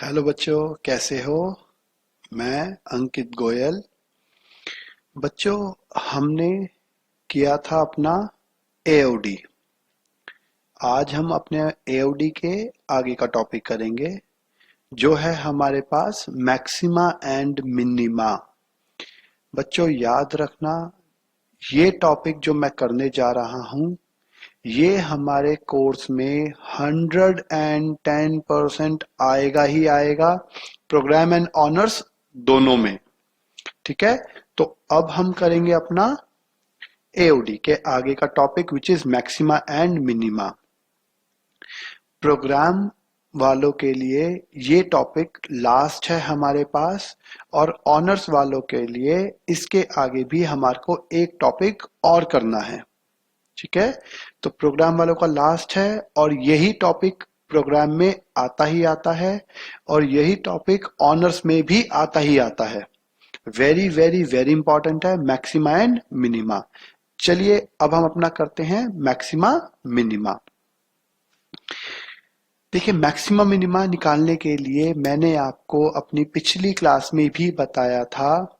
Hello बच्चों, कैसे हो। मैं अंकित गोयल। बच्चों, हमने किया था अपना एओडी। आज हम अपने एओडी के आगे का टॉपिक करेंगे, जो है हमारे पास मैक्सिमा एंड मिनिमा। बच्चों याद रखना, ये टॉपिक जो मैं करने जा रहा हूँ, ये हमारे कोर्स में 110% आएगा ही आएगा, प्रोग्राम एंड ऑनर्स दोनों में। ठीक है, तो अब हम करेंगे अपना एओडी के आगे का topic, which is maxima and minima. Program वालों के लिए ये टॉपिक लास्ट है हमारे पास, और ऑनर्स वालों के लिए इसके आगे भी हमारे को एक टॉपिक और करना है। ठीक है, तो प्रोग्राम वालों का लास्ट है, और यही टॉपिक प्रोग्राम में आता ही आता है, और यही टॉपिक ऑनर्स में भी आता ही आता है। वेरी वेरी वेरी इंपॉर्टेंट है मैक्सिमा एंड मिनिमा। चलिए अब हम अपना करते हैं मैक्सिमा मिनिमा। देखिए, मैक्सिमा मिनिमा निकालने के लिए मैंने आपको अपनी पिछली क्लास में भी बताया था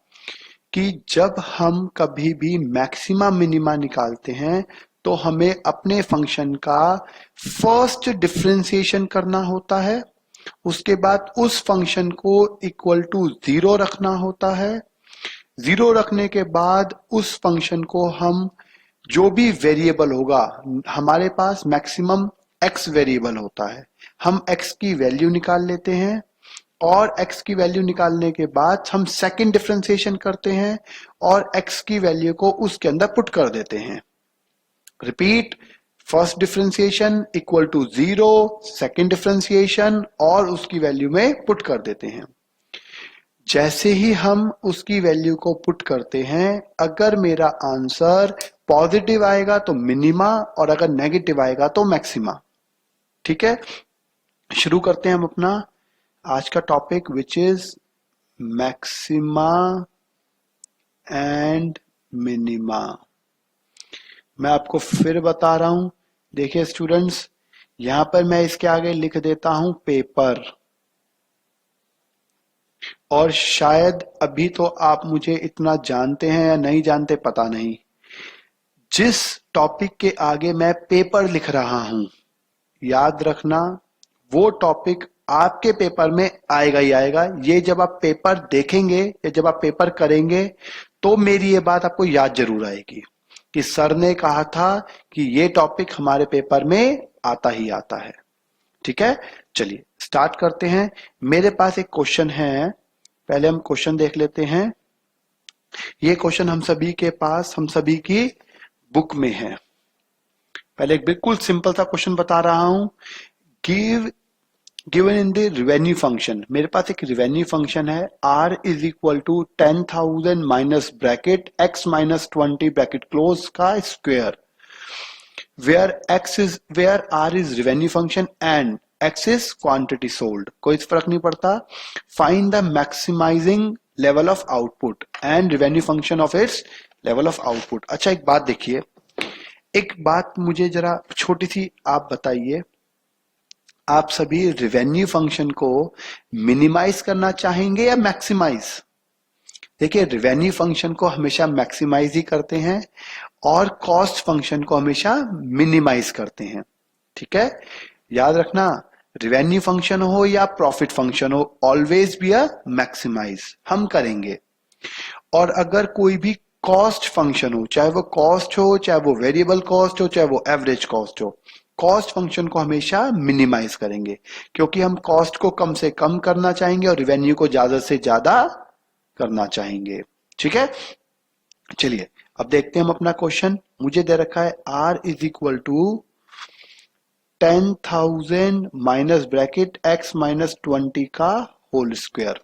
कि जब हम कभी भी मैक्सिमा मिनिमा निकालते हैं तो हमें अपने फंक्शन का फर्स्ट डिफरेंशिएशन करना होता है, उसके बाद उस फंक्शन को इक्वल टू 0 रखना होता है। 0 रखने के बाद उस फंक्शन को हम, जो भी वेरिएबल होगा, हमारे पास मैक्सिमम x वेरिएबल होता है, हम x की वैल्यू निकाल लेते हैं, और x की वैल्यू निकालने के बाद हम सेकंड डिफरेंशिएशन करते हैं और x की वैल्यू को उसके अंदर पुट कर देते हैं। Repeat, first differentiation equal to 0, second differentiation और उसकी वैल्यू में पुट कर देते हैं। जैसे ही हम उसकी वैल्यू को पुट करते हैं, अगर मेरा आंसर पॉजिटिव आएगा तो मिनिमा, और अगर नेगेटिव आएगा तो मैक्सिमा। ठीक है, शुरू करते हैं हम अपना आज का topic, which is maxima and minima. मैं आपको फिर बता रहा हूं, देखिए स्टूडेंट्स, यहां पर मैं इसके आगे लिख देता हूं पेपर, और शायद अभी तो आप मुझे इतना जानते हैं या नहीं जानते पता नहीं। जिस टॉपिक के आगे मैं पेपर लिख रहा हूं, याद रखना वो टॉपिक आपके पेपर में आएगा ही आएगा। ये जब आप पेपर देखेंगे या जब आप पेपर करेंगे तो मेरी ये बात आपको याद जरूर आएगी कि सर ने कहा था कि ये टॉपिक हमारे पेपर में आता ही आता है। ठीक है, चलिए स्टार्ट करते हैं। मेरे पास एक क्वेश्चन है, पहले हम क्वेश्चन देख लेते हैं। ये क्वेश्चन हम सभी के पास, हम सभी की बुक में है। पहले एक बिल्कुल सिंपल सा क्वेश्चन बता रहा हूं। Given in the revenue function, मेरे पास एक रिवेन्यू फंक्शन है, r is equal to 10,000 minus bracket x minus 20 bracket close का square, where r is revenue function and x is quantity sold. कोई फर्क नहीं पड़ता। Find the maximising level of output and revenue function of its level of output. अच्छा, एक बात देखिए, एक बात मुझे जरा छोटी सी आप बताइए, आप सभी रिवेन्यू फंक्शन को मिनिमाइज करना चाहेंगे या मैक्सिमाइज? देखिए, रिवेन्यू फंक्शन को हमेशा मैक्सिमाइज ही करते हैं और कॉस्ट फंक्शन को हमेशा मिनिमाइज करते हैं। ठीक है, याद रखना, रिवेन्यू फंक्शन हो या प्रॉफिट फंक्शन हो, ऑलवेज बी अ मैक्सिमाइज हम करेंगे। और अगर कोई भी कॉस्ट फंक्शन हो, चाहे वो कॉस्ट हो, चाहे वो वेरिएबल कॉस्ट हो, चाहे वो एवरेज कॉस्ट हो, कॉस्ट फंक्शन को हमेशा मिनिमाइज करेंगे, क्योंकि हम कॉस्ट को कम से कम करना चाहेंगे और रिवेन्यू को ज्यादा से ज्यादा करना चाहेंगे। ठीक है, चलिए अब देखते हैं हम अपना क्वेश्चन। मुझे दे रखा है r is equal to 10,000 minus bracket x minus 20 का होल स्क्वायर।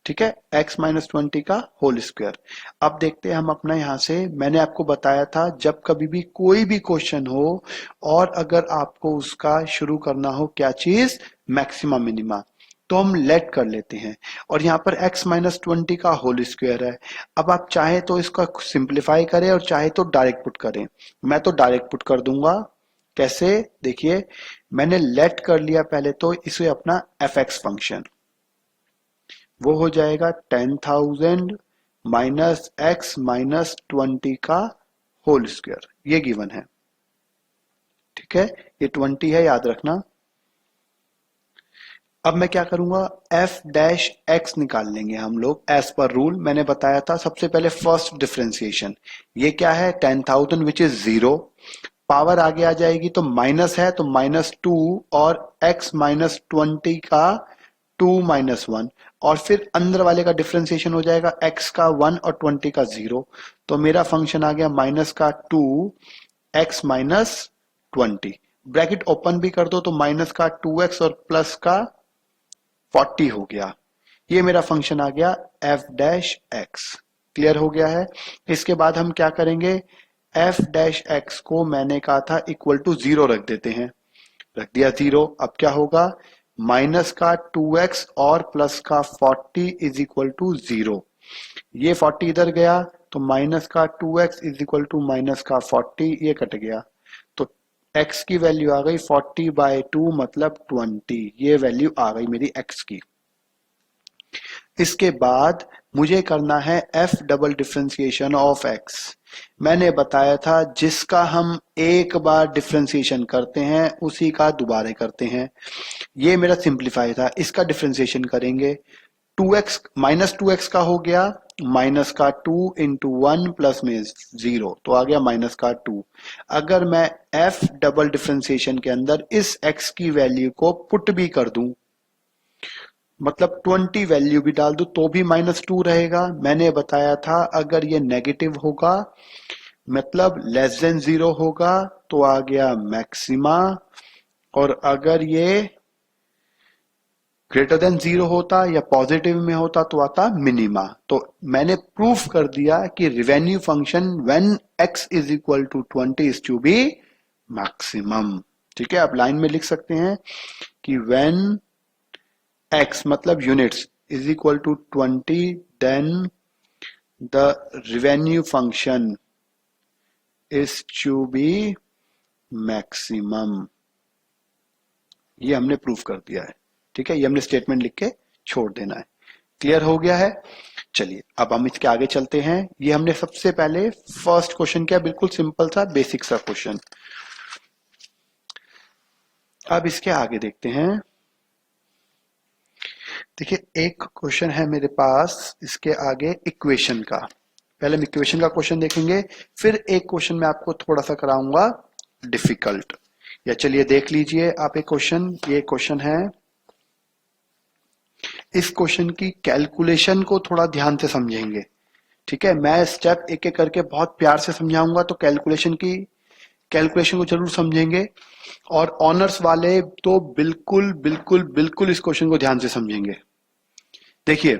ठीक है, x माइनस 20 का होल स्क्वायर। अब देखते हैं हम अपना, यहां से मैंने आपको बताया था, जब कभी भी कोई भी क्वेश्चन हो और अगर आपको उसका शुरू करना हो क्या चीज, मैक्सिमा मिनिमा, तो हम लेट कर लेते हैं। और यहाँ पर x माइनस 20 का होल स्क्वायर है। अब आप चाहे तो इसका सिंप्लीफाई करें और चाहे तो डायरेक्ट पुट करें। मैं तो डायरेक्ट पुट कर दूंगा। कैसे? देखिए, मैंने लेट कर लिया पहले तो इसे अपना fx फंक्शन, वो हो जाएगा 10,000 माइनस एक्स माइनस 20 का होल स्क्वायर, ये गिवन है। ठीक है, ये 20 है, याद रखना। अब मैं क्या करूंगा, एफ डैश एक्स निकाल लेंगे हम लोग एज पर रूल। मैंने बताया था सबसे पहले फर्स्ट डिफरेंशिएशन, ये क्या है 10,000 विच इज 0, पावर आगे आ जाएगी तो माइनस है तो -2 और x -20 का 2 - 1, और फिर अंदर वाले का डिफरेंशिएशन हो जाएगा x का 1 और 20 का 0, तो मेरा फंक्शन आ गया -2 x -20, ब्रैकेट ओपन भी कर दो तो -2x और प्लस का 40 हो गया। ये मेरा फंक्शन आ गया f डैश एक्स। क्लियर हो गया है? इसके बाद हम क्या करेंगे, f डैश एक्स को मैंने कहा था इक्वल टू 0 रख देते हैं, रख दिया 0। अब क्या होगा, माइनस का 2x और प्लस का 40 इज इक्वल टू 0। ये 40 इधर गया तो माइनस का 2x is equal to minus का 40, ये कट गया तो x की वैल्यू आ गई 40/2 मतलब 20, ये वैल्यू आ गई मेरी x की। इसके बाद मुझे करना है f double differentiation of x। मैंने बताया था जिसका हम एक बार डिफरेंशिएशन करते हैं उसी का दोबारा करते हैं। ये मेरा सिंप्लीफाई था, इसका डिफरेंशिएशन करेंगे, 2x -2x का हो गया माइनस का 2 इंटू 1 प्लस में 0, तो आ गया माइनस का 2। अगर मैं f डबल डिफरेंशिएशन के अंदर इस x की वैल्यू को पुट भी कर दूं, मतलब 20 वैल्यू भी डाल दूं तो भी -2 रहेगा। मैंने बताया था अगर ये नेगेटिव होगा मतलब लेस देन 0 होगा तो आ गया मैक्सिमा, और अगर ये ग्रेटर देन 0 होता या पॉजिटिव में होता तो आता मिनिमा। तो मैंने प्रूफ कर दिया कि revenue function when x is equal to 20 is to be maximum. ठीक है, आप लाइन में लिख सकते हैं कि व्हेन x मतलब units is equal to 20 then the revenue function is to be maximum. ये हमने प्रूफ कर दिया है। ठीक है, ये हमने स्टेटमेंट लिख के छोड़ देना है। क्लियर हो गया है? चलिए अब हम इसके आगे चलते हैं। ये हमने सबसे पहले फर्स्ट क्वेश्चन किया, बिल्कुल सिंपल सा बेसिक सा क्वेश्चन। अब इसके आगे देखते हैं। देखिए एक क्वेश्चन है मेरे पास, इसके आगे इक्वेशन का। पहले हम इक्वेशन का क्वेश्चन देखेंगे, फिर एक क्वेश्चन मैं आपको थोड़ा सा कराऊंगा डिफिकल्ट। या चलिए देख लीजिए आप एक क्वेश्चन, ये क्वेश्चन है। इस क्वेश्चन की कैलकुलेशन को थोड़ा ध्यान से समझेंगे। ठीक है, मैं स्टेप एक एक करके बहुत प्यार से समझाऊंगा तो कैलकुलेशन को जरूर समझेंगे, और ऑनर्स वाले तो बिल्कुल बिल्कुल बिल्कुल इस क्वेश्चन को ध्यान से समझेंगे। देखिए,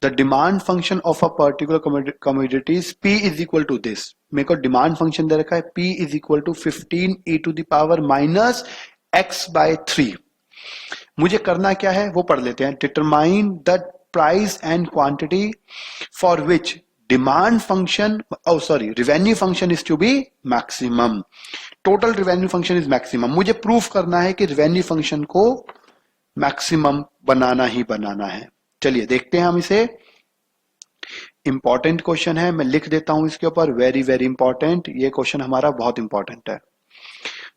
the demand function of a particular commodities P is equal to this. मेरे को डिमांड फंक्शन दे रखा है P is equal to 15 e to the power minus x/3। मुझे करना क्या है वो पढ़ लेते हैं। Determine the price and quantity for which demand function revenue function is to be maximum. Total revenue function is maximum. मुझे प्रूफ करना है कि रिवेन्यू फंक्शन को मैक्सिमम बनाना ही बनाना है। चलिए देखते हैं हम इसे। इंपॉर्टेंट क्वेश्चन है, मैं लिख देता हूं इसके ऊपर, वेरी वेरी इंपॉर्टेंट। ये क्वेश्चन हमारा बहुत इंपॉर्टेंट है।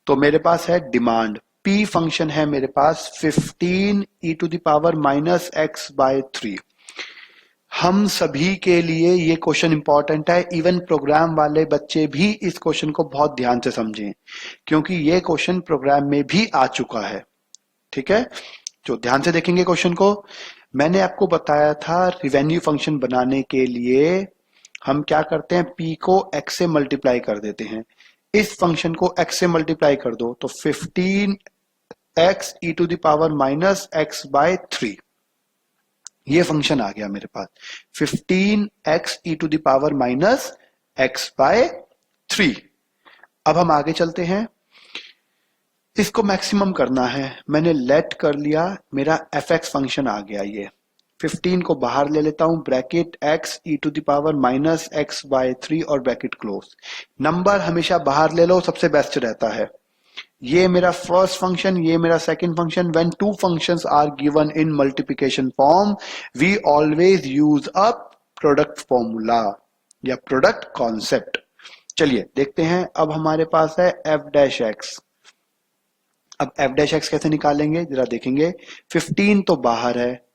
तो मेरे पास है डिमांड, P फंक्शन है मेरे पास 15 e to the power minus x/3। हम सभी के लिए ये क्वेश्चन इंपॉर्टेंट है, इवन प्रोग्राम वाले बच्चे भी इस क्वेश्चन को बहुत ध्यान से समझें, क्योंकि ये क्वेश्चन प्रोग्राम में भी आ चुका है। ठीक है, जो ध्यान से देखेंगे क्वेश्चन को। मैंने आपको बताया था रिवेन्यू फंक्शन बनाने के लिए हम क्या करते हैं, P को x से मल्टीप्लाई कर देते हैं। इस फंक्शन को x से मल्टीप्लाई कर दो तो 15x e to the power minus x/3, ये फंक्शन आ गया मेरे पास 15x e to the power minus x/3। अब हम आगे चलते हैं, इसको मैक्सिमम करना है। मैंने लेट कर लिया, मेरा fx फंक्शन आ गया ये। 15 को बाहर ले लेता हूं, bracket x e to the power minus x by 3 और ब्रैकेट क्लोज। नंबर हमेशा बाहर ले लो, सबसे बेस्ट रहता है। ये मेरा फर्स्ट फंक्शन, ये मेरा second function. When two functions are given in multiplication form we always use a product formula या प्रोडक्ट कॉन्सेप्ट। चलिए देखते हैं, अब हमारे पास है f डैश एक्स। अब f डैश एक्स कैसे निकालेंगे जरा देखेंगे। 15 तो बाहर है,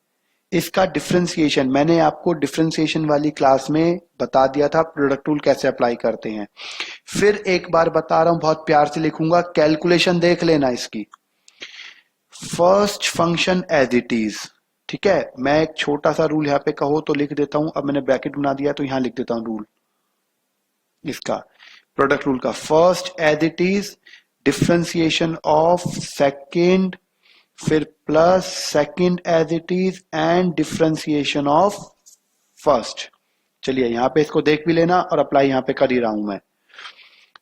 इसका डिफरेंशिएशन मैंने आपको डिफरेंशिएशन वाली क्लास में बता दिया था, प्रोडक्ट रूल कैसे अप्लाई करते हैं। फिर एक बार बता रहा हूं, बहुत प्यार से लिखूंगा, कैलकुलेशन देख लेना इसकी। First function as it is, ठीक है। मैं एक छोटा सा रूल यहां पे कहो तो लिख देता हूं, अब मैंने ब्रैकेट बना दिया तो यहां लिख देता हूं रूल इसका, प्रोडक्ट रूल का। First as it is, differentiation of second, फिर plus second as it is and differentiation of first. चलिए यहां पे इसको देख भी लेना और अप्लाई यहां पे कर ही रहा हूं मैं।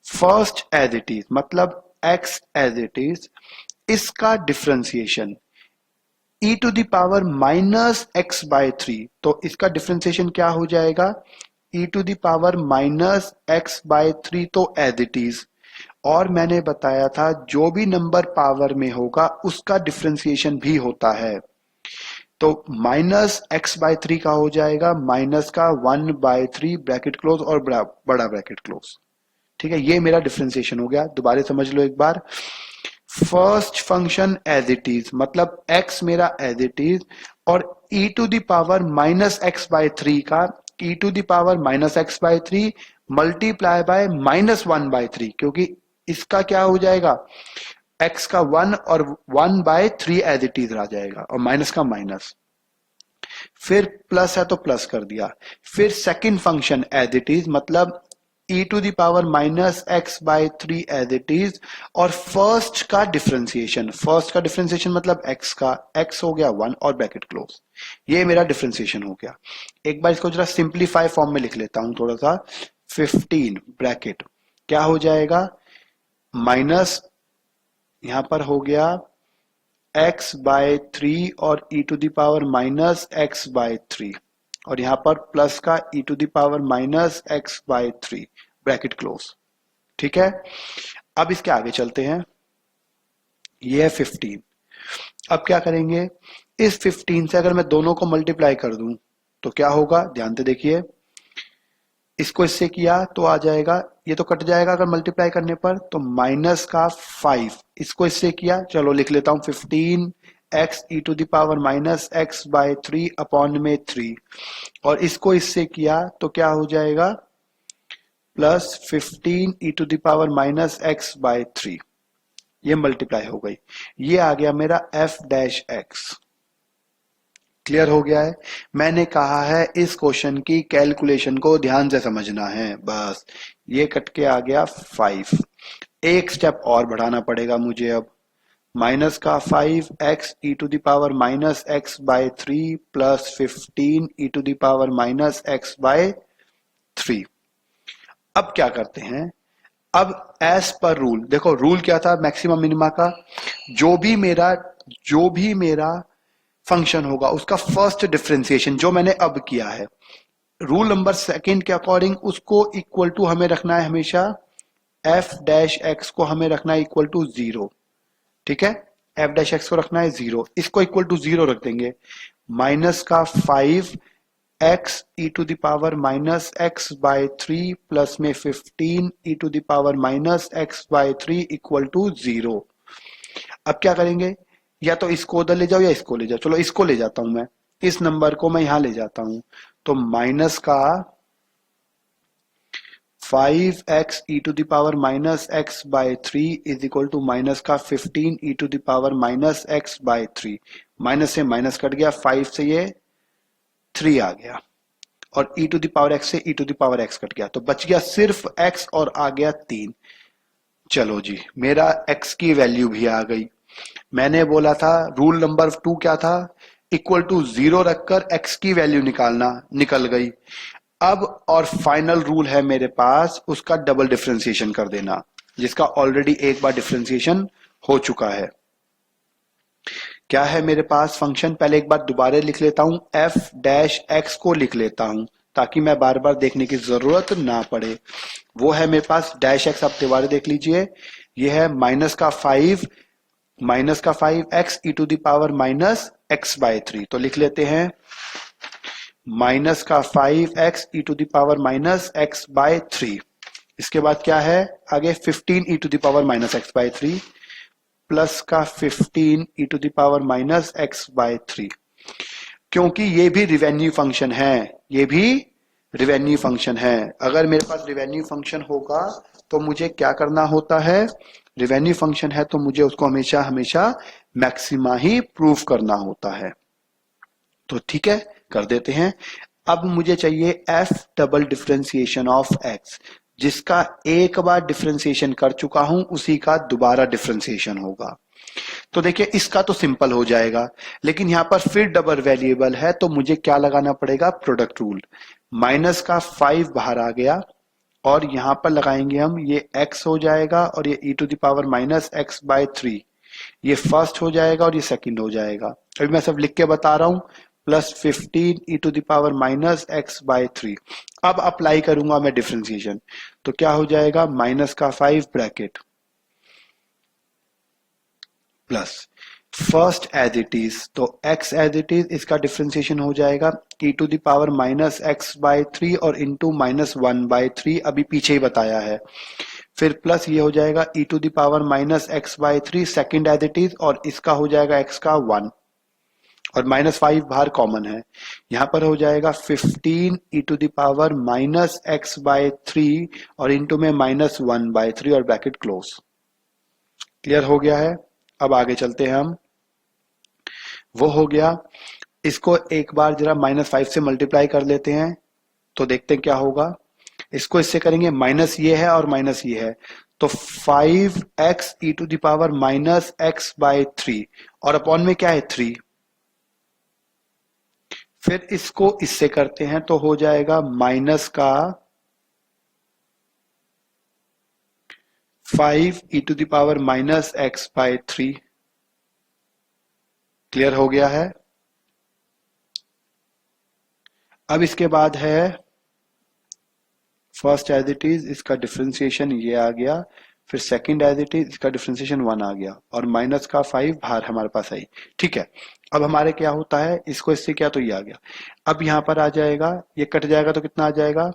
फर्स्ट एज इट इज मतलब x एज इट इज, इसका differentiation e to the power minus x by 3, तो इसका डिफरेंशिएशन क्या हो जाएगा, e to the power minus x by 3, तो एज इट इज। और मैंने बताया था जो भी नंबर पावर में होगा उसका डिफरेंशिएशन भी होता है, तो माइनस एक्स बाय 3 का हो जाएगा माइनस का 1 बाय 3 ब्रैकेट क्लोज और बड़ा ब्रैकेट क्लोज। ठीक है, ये मेरा डिफरेंशिएशन हो गया। दोबारा समझ लो एक बार। First function as it is मतलब x मेरा एज इट इज, और e to the power minus x by 3 का e to the power minus x by 3 multiply by minus 1 by 3, क्योंकि इसका क्या हो जाएगा, x का 1 और 1 बाय 3 एज इट इज रह जाएगा और माइनस का माइनस, फिर प्लस है तो प्लस कर दिया। फिर second function as it is मतलब e to the power minus x by 3 as it is, और फर्स्ट का डिफरेंशिएशन मतलब x का, x हो गया 1 और ब्रैकेट क्लोज। ये मेरा डिफरेंशिएशन हो गया। एक बार इसको जरा सिंप्लीफाई फॉर्म में लिख लेता हूं थोड़ा सा। 15 ब्रैकेट क्या हो जाएगा, माइनस यहां पर हो गया x बाय 3 और e to the power minus x by 3, और यहां पर प्लस का e to the power minus x by 3 bracket close. ठीक है, अब इसके आगे चलते हैं। ये है 15। अब क्या करेंगे, इस 15 से अगर मैं दोनों को मल्टीप्लाई कर दूं तो क्या होगा, ध्यान से देखिए। इसको इससे किया तो आ जाएगा, ये तो कट जाएगा अगर मल्टीप्लाई करने पर, तो माइनस का 5। इसको इससे किया, चलो लिख लेता हूं 15 x e to the power minus x by 3 upon में 3, और इसको इससे किया तो क्या हो जाएगा, plus 15 e to the power minus x by 3। ये मल्टीप्लाई हो गई, ये आ गया मेरा f डैश एक्स। क्लियर हो गया है। मैंने कहा है इस क्वेश्चन की कैलकुलेशन को ध्यान से समझना है, बस। ये कट के आ गया 5। एक स्टेप और बढ़ाना पड़ेगा मुझे अब, माइनस का 5 x e to the power minus x by 3 plus 15 e to the power minus x by 3। अब क्या करते हैं, अब एज पर रूल, देखो रूल क्या था मैक्सिमम मिनिमा का, जो भी मेरा फंक्शन होगा उसका फर्स्ट डिफरेंशिएशन जो मैंने अब किया है, रूल नंबर सेकंड के अकॉर्डिंग उसको इक्वल टू हमें रखना है हमेशा, f डैश एक्स को हमें रखना है इक्वल टू 0। ठीक है, f डैश एक्स को रखना है 0, इसको इक्वल टू 0 रख देंगे। माइनस का 5 x e to the power minus x by 3 plus में 15 e to the power minus x by 3 equal to 0। अब क्या करेंगे, या तो इसको उधर ले जाओ या इसको ले जाओ, चलो इसको ले जाता हूं मैं, इस नंबर को मैं यहां ले जाता हूं, तो माइनस का 5x e to the power minus x by 3 is equal to minus का 15 e to the power minus x by 3। Minus से माइनस कट गया, 5 से ये 3 आ गया, और e to the power x से e to the power x cut गया, तो बच गया सिर्फ x और आ गया 3। चलो जी, मेरा x की वैल्यू भी आ गई। मैंने बोला था रूल नंबर 2 क्या था, इक्वल टू 0 रखकर x की वैल्यू निकालना, निकल गई। अब और फाइनल रूल है मेरे पास, उसका डबल डिफरेंशिएशन कर देना, जिसका ऑलरेडी एक बार डिफरेंशिएशन हो चुका है। क्या है मेरे पास फंक्शन, पहले एक बार दोबारा लिख लेता हूं, एफ डैश एक्स को लिख लेता हूं ताकि मैं बार बार देखने की जरूरत ना पड़े। वो है मेरे पास डैश एक्स, आप दोबारा देख लीजिए, ये है माइनस का 5x e to the power minus x by 3। तो लिख लेते हैं माइनस का 5x e to the power minus x by 3। इसके बाद क्या है आगे 15 e to the power minus x by 3 plus का 15 e to the power minus x by 3। क्योंकि ये भी रिवेन्यू फंक्शन है, ये भी रिवेन्यू फंक्शन है। अगर मेरे पास रिवेन्यू फंक्शन होगा तो मुझे क्या करना होता है, रिवेन्यू फंक्शन है तो मुझे उसको हमेशा हमेशा मैक्सिमा ही प्रूव करना होता है। तो ठीक है, कर देते हैं। अब मुझे चाहिए F double differentiation of x, जिसका एक बार डिफरेंशिएशन कर चुका हूं उसी का दोबारा डिफरेंशिएशन होगा। तो देखिए इसका तो सिंपल हो जाएगा, लेकिन यहां पर फिर डबल वेरिएबल है तो मुझे क्या लगाना पड़ेगा, प्रोडक्ट रूल। माइनस का 5 बाहर आ गया और यहां पर लगाएंगे हम, ये x हो जाएगा और ये e to the power minus x by 3, ये फर्स्ट हो जाएगा और ये सेकंड हो जाएगा। अभी मैं सब लिख के बता रहा हूं, plus 15 e to the power minus x by 3। अब अप्लाई करूंगा मैं डिफरेंशिएशन, तो क्या हो जाएगा, माइनस का 5 bracket plus first as it is, तो x एज इट इज, इसका डिफरेंशिएशन हो जाएगा e to the power minus x by 3 और इंटू माइनस 1 बाय 3, अभी पीछे ही बताया है। फिर प्लस ये हो जाएगा e to the power minus x by 3 second as it is, और इसका हो जाएगा x का 1 और माइनस 5 बाहर कॉमन है। यहां पर हो जाएगा 15 e to the power minus x by 3 और इंटू में माइनस 1 बाय 3 और ब्रैकेट क्लोज। क्लियर हो गया है। अब आगे चलते हैं हम, वो हो गया। इसको एक बार जरा माइनस 5 से मल्टीप्लाई कर लेते हैं तो देखते हैं क्या होगा। इसको इससे करेंगे, माइनस ये है और माइनस ये है, तो 5x e to the power minus x by 3 और अपॉन में क्या है 3। फिर इसको इससे करते हैं तो हो जाएगा माइनस का 5 e to the power minus x by 3। Clear हो गया है। अब इसके बाद है फर्स्ट एज इट इज, इसका डिफरेंशिएशन ये आ गया, फिर सेकंड एज इट इज, इसका डिफरेंशिएशन 1 आ गया और माइनस का 5 बाहर हमारे पास आई। ठीक है, अब हमारे क्या होता है, इसको इससे क्या, तो ये आ गया। अब यहां पर आ जाएगा, ये कट जाएगा तो कितना आ जाएगा,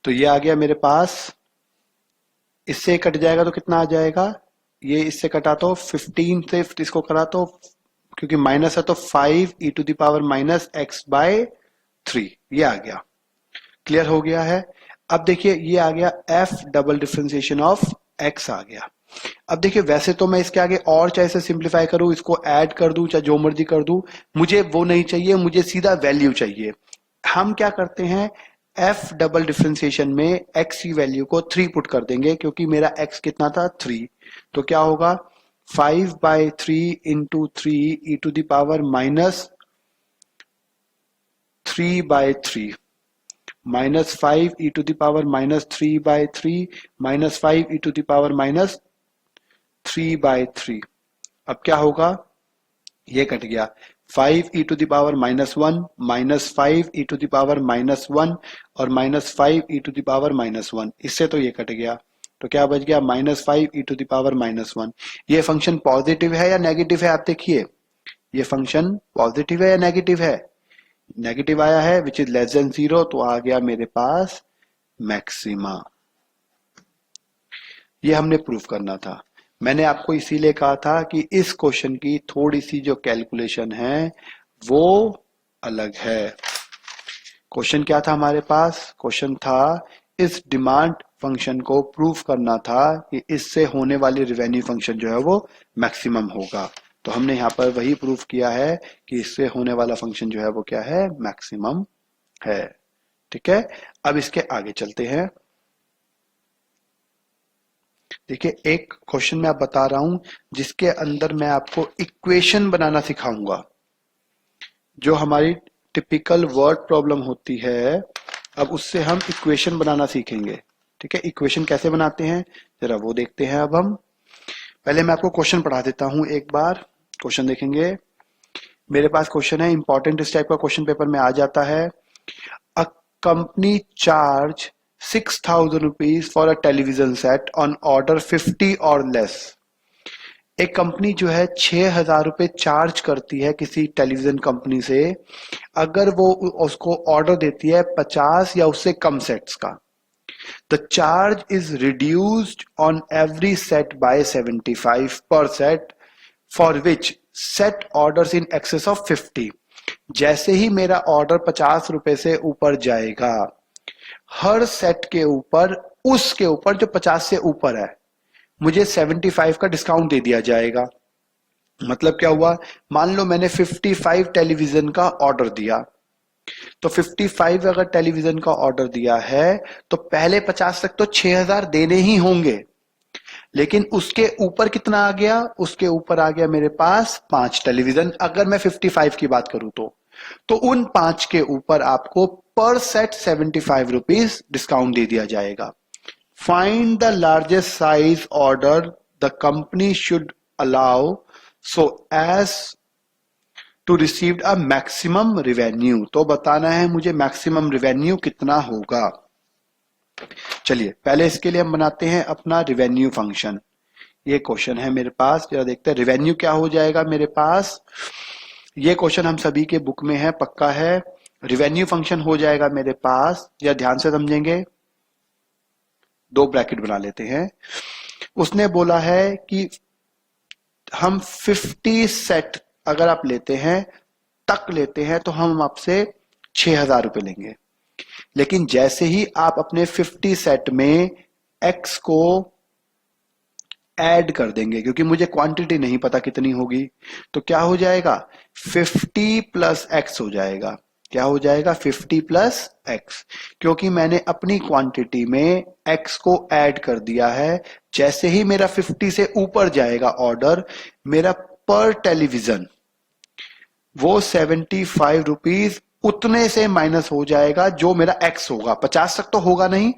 तो ये आ गया मेरे पास। इससे कट जाएगा तो कितना आ जाएगा, ये इससे कटा तो 15 से इसको करा तो, क्योंकि माइनस है तो 5 e to the power minus x by 3, ये आ गया। क्लियर हो गया है। अब देखिए ये आ गया f double differentiation of x आ गया। अब देखिए वैसे तो मैं इसके आगे और चाहे से सिंप्लीफाई करूं, इसको ऐड कर दूं, चाहे जो मर्जी कर दूं, मुझे वो नहीं चाहिए, मुझे सीधा वैल्यू चाहिए। हम क्या करते हैं, एफ डबल डिफरेंशिएशन में एक्स की वैल्यू को 3 पुट कर देंगे, क्योंकि मेरा एक्स कितना था 3, तो क्या होगा 5 by 3 into 3 e to the power minus 3 by 3 minus 5 e to the power minus 3 by 3 minus 5 e to the power minus 3 by 3। अब क्या होगा, ये कट गया, 5 e to the power minus 1 minus 5 e to the power minus 1 और minus 5 e to the power minus 1, इससे तो ये cut गया, तो क्या बच गया minus 5 e to the power minus 1। ये फंक्शन पॉजिटिव है या नेगेटिव है, आप देखिए, ये फंक्शन पॉजिटिव है या नेगेटिव है, नेगेटिव आया है, विच इज लेस देन 0, तो आ गया मेरे पास मैक्सिमा। ये हमने प्रूफ करना था। मैंने आपको इसीलिए कहा था कि इस क्वेश्चन की थोड़ी सी जो कैलकुलेशन है वो अलग है। क्वेश्चन क्या था हमारे पास, क्वेश्चन था इस डिमांड फंक्शन को प्रूफ करना था कि इससे होने वाली रिवेन्यू फंक्शन जो है वो मैक्सिमम होगा। तो हमने यहां पर वही प्रूफ किया है कि इससे होने वाला फंक्शन जो है वो क्या है, मैक्सिमम है। ठीक है, अब इसके आगे चलते हैं। देखिए एक क्वेश्चन मैं आप बता रहा हूं जिसके अंदर मैं आपको इक्वेशन बनाना सिखाऊंगा, जो हमारी टिपिकल वर्ड प्रॉब्लम होती है, अब उससे हम इक्वेशन बनाना सीखेंगे। ठीक है, इक्वेशन कैसे बनाते हैं जरा वो देखते हैं। अब हम पहले मैं आपको क्वेश्चन पढ़ा देता हूं एक बार। क्वेश्चन देखेंगे, मेरे पास क्वेश्चन है, इंपॉर्टेंट इस टाइप का क्वेश्चन पेपर में आ जाता है। A company charge 6,000 rupees for a television set on order 50 और लेस। एक कंपनी जो है 6,000 रुपए चार्ज करती है किसी टेलीविजन कंपनी से अगर वो उसको ऑर्डर देती है 50 या उससे कम सेट्स का। The charge is reduced on every set by 75 per set for which set orders in excess of 50। जैसे ही मेरा ऑर्डर 50 रुपए से ऊपर जाएगा, हर सेट के ऊपर उसके ऊपर जो 50 से ऊपर है मुझे 75 का डिस्काउंट दे दिया जाएगा। मतलब क्या हुआ, मान लो मैंने 55 टेलीविजन का ऑर्डर दिया, तो 55 अगर टेलीविजन का ऑर्डर दिया है तो पहले 50 तक तो 6,000 देने ही होंगे, लेकिन उसके ऊपर कितना आ गया, उसके ऊपर आ गया मेरे पास 5 टेलीविजन। अगर मैं 55 की बात करूं तो उन 5 के ऊपर आपको पर सेट 75 रुपीज डिस्काउंट दे दिया जाएगा। Find the largest size order the company should allow so as to receive a maximum revenue. तो बताना है मुझे मैक्सिमम रिवेन्यू कितना होगा। चलिए पहले इसके लिए हम बनाते हैं अपना रिवेन्यू फंक्शन। ये क्वेश्चन है मेरे पास, जरा देखते हैं रिवेन्यू क्या हो जाएगा मेरे पास। ये क्वेश्चन हम सभी के बुक में है, पक्का है। रिवेन्यू फंक्शन हो जाएगा मेरे पास, या ध्यान से समझेंगे, दो ब्रैकेट बना लेते हैं। उसने बोला है कि हम 50 सेट अगर आप लेते हैं तक लेते हैं तो हम आपसे 6,000 रुपए लेंगे। लेकिन जैसे ही आप अपने 50 सेट में एक्स को ऐड कर देंगे, क्योंकि मुझे क्वांटिटी नहीं पता कितनी होगी, तो क्या हो जाएगा 50 प्लस एक्स हो जाएगा। क्या हो जाएगा 50 प्लस एक्स, क्योंकि मैंने अपनी क्वांटिटी में एक्स को ऐड कर दिया है। जैसे ही मेरा 50 से ऊपर जाएगा ऑर्डर, मेरा पर टेलीविजन वो 75 रुपीज उतने से माइनस हो जाएगा जो मेरा एक्स होगा। 50 तक तो होगा नहीं,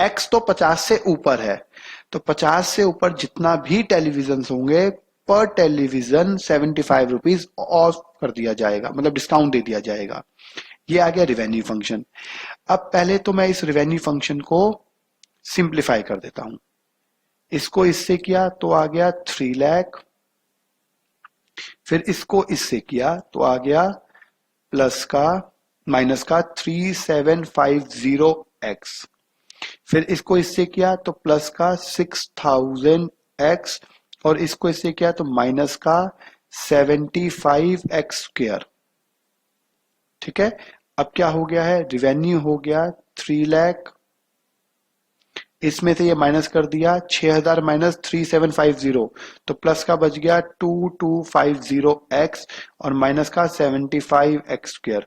एक्स तो 50 से ऊपर है, तो 50 से ऊपर जितना भी टेलीविजन होंगे पर टेलीविजन 75 रुपीज ऑफ कर दिया जाएगा, मतलब डिस्काउंट दे दिया जाएगा। ये आ गया रिवेन्यू फंक्शन। अब पहले तो मैं इस रिवेन्यू फंक्शन को सिंप्लीफाई कर देता हूं। इसको इससे किया तो आ गया 3 लाख, फिर इसको इससे किया तो आ गया प्लस का माइनस का 3750x, फिर इसको इससे किया तो प्लस का 6000x, और इसको इससे किया तो माइनस का 75x स्क्वायर। ठीक है, अब क्या हो गया है, रिवेन्यू हो गया 3 लाख, इसमें से ये माइनस कर दिया 6,000 माइनस 3750, तो प्लस का बच गया 2250x और माइनस का 75x स्क्वायर।